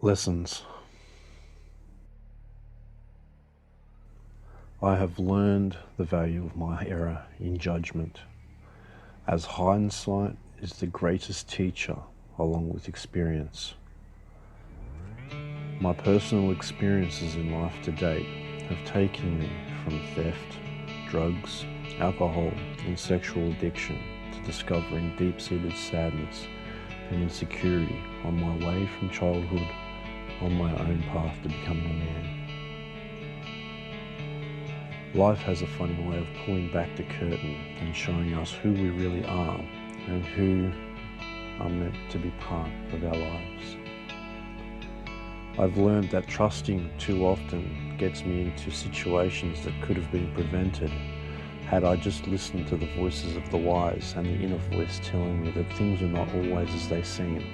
Lessons. I have learned the value of my error in judgment, as hindsight is the greatest teacher along with experience. My personal experiences in life to date have taken me from theft, drugs, alcohol, and sexual addiction to discovering deep-seated sadness and insecurity on my way from childhood on my own path to becoming a man. Life has a funny way of pulling back the curtain and showing us who we really are and who are meant to be part of our lives. I've learned that trusting too often gets me into situations that could have been prevented had I just listened to the voices of the wise and the inner voice telling me that things are not always as they seem.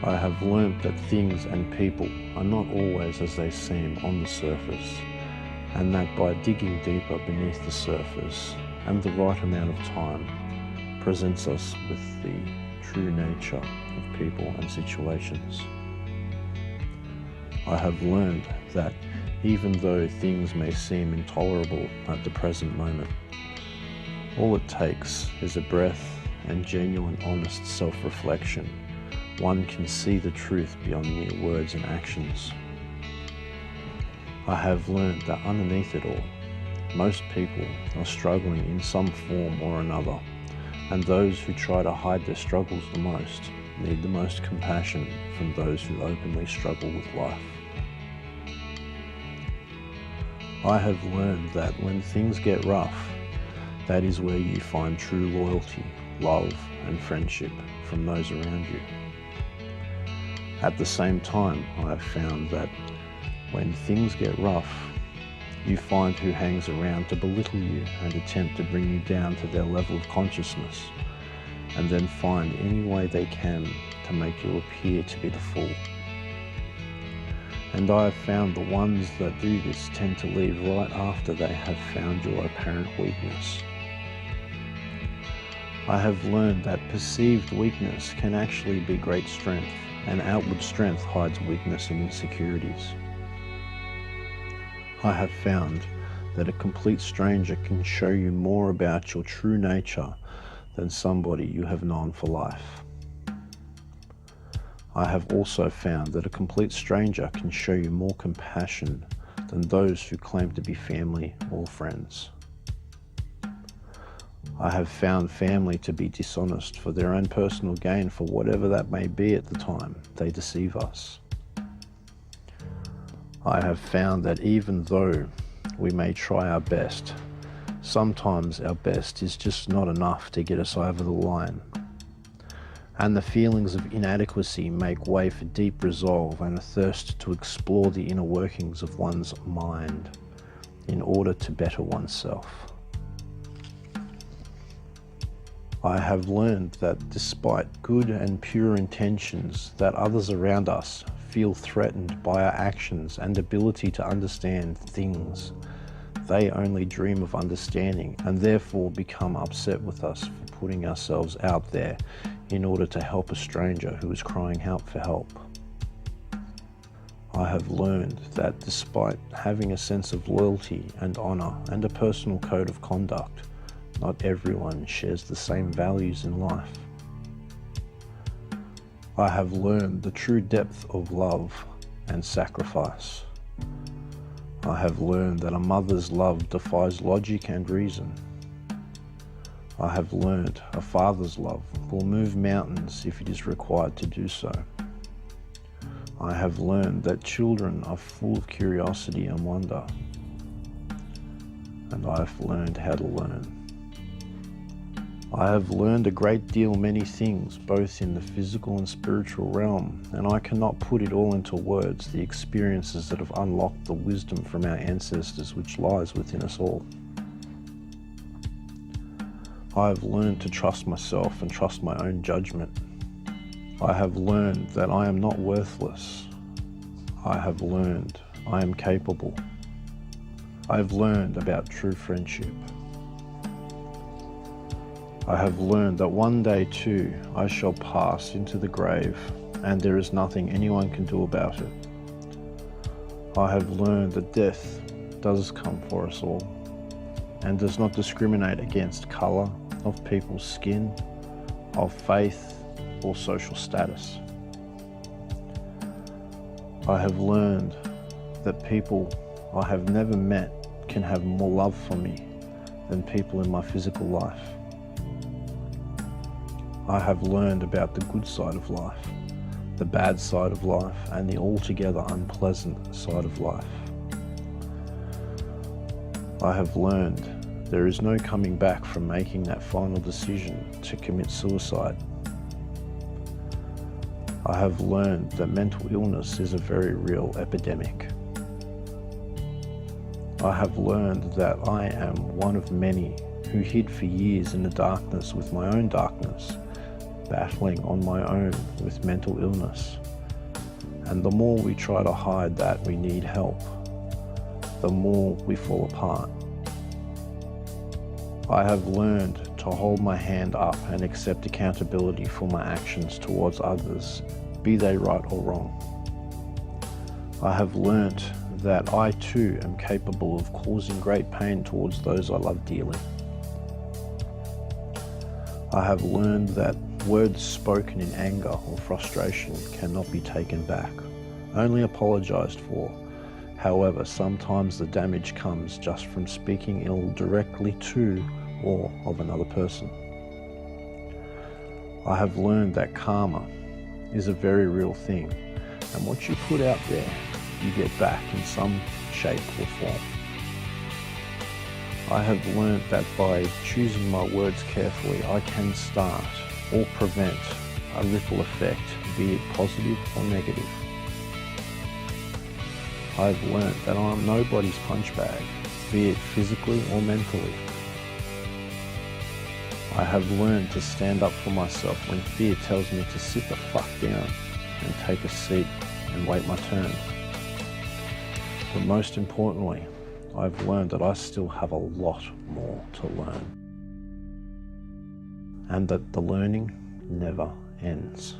I have learnt that things and people are not always as they seem on the surface, and that by digging deeper beneath the surface and the right amount of time presents us with the true nature of people and situations. I have learned that even though things may seem intolerable at the present moment, all it takes is a breath and genuine honest self-reflection. One can see the truth beyond mere words and actions. I have learned that underneath it all, most people are struggling in some form or another, and those who try to hide their struggles the most need the most compassion from those who openly struggle with life. I have learned that when things get rough, that is where you find true loyalty, love, and friendship from those around you. At the same time, I have found that when things get rough, you find who hangs around to belittle you and attempt to bring you down to their level of consciousness, and then find any way they can to make you appear to be the fool. And I have found the ones that do this tend to leave right after they have found your apparent weakness. I have learned that perceived weakness can actually be great strength, and outward strength hides weakness and insecurities. I have found that a complete stranger can show you more about your true nature than somebody you have known for life. I have also found that a complete stranger can show you more compassion than those who claim to be family or friends. I have found family to be dishonest for their own personal gain, for whatever that may be at the time. They deceive us. I have found that even though we may try our best, sometimes our best is just not enough to get us over the line. And the feelings of inadequacy make way for deep resolve and a thirst to explore the inner workings of one's mind in order to better oneself. I have learned that despite good and pure intentions, that others around us feel threatened by our actions and ability to understand things. They only dream of understanding and therefore become upset with us for putting ourselves out there in order to help a stranger who is crying out for help. I have learned that despite having a sense of loyalty and honor and a personal code of conduct, not everyone shares the same values in life. I have learned the true depth of love and sacrifice. I have learned that a mother's love defies logic and reason. I have learned a father's love will move mountains if it is required to do so. I have learned that children are full of curiosity and wonder. And I have learned how to learn. I have learned a great deal many things, both in the physical and spiritual realm, and I cannot put it all into words, the experiences that have unlocked the wisdom from our ancestors which lies within us all. I have learned to trust myself and trust my own judgment. I have learned that I am not worthless. I have learned I am capable. I have learned about true friendship. I have learned that one day too I shall pass into the grave, and there is nothing anyone can do about it. I have learned that death does come for us all, and does not discriminate against colour of people's skin, of faith, or social status. I have learned that people I have never met can have more love for me than people in my physical life. I have learned about the good side of life, the bad side of life, and the altogether unpleasant side of life. I have learned there is no coming back from making that final decision to commit suicide. I have learned that mental illness is a very real epidemic. I have learned that I am one of many who hid for years in the darkness with my own darkness, battling on my own with mental illness. And the more we try to hide that we need help, the more we fall apart. I have learned to hold my hand up and accept accountability for my actions towards others, be they right or wrong. I have learnt that I too am capable of causing great pain towards those I love dearly. I have learned that words spoken in anger or frustration cannot be taken back, only apologised for. However, sometimes the damage comes just from speaking ill directly to or of another person. I have learned that karma is a very real thing, and what you put out there, you get back in some shape or form. I have learned that by choosing my words carefully, I can start or prevent a ripple effect, be it positive or negative. I've learned that I'm nobody's punch bag, be it physically or mentally. I have learned to stand up for myself when fear tells me to sit the fuck down and take a seat and wait my turn. But most importantly, I've learned that I still have a lot more to learn, and that the learning never ends.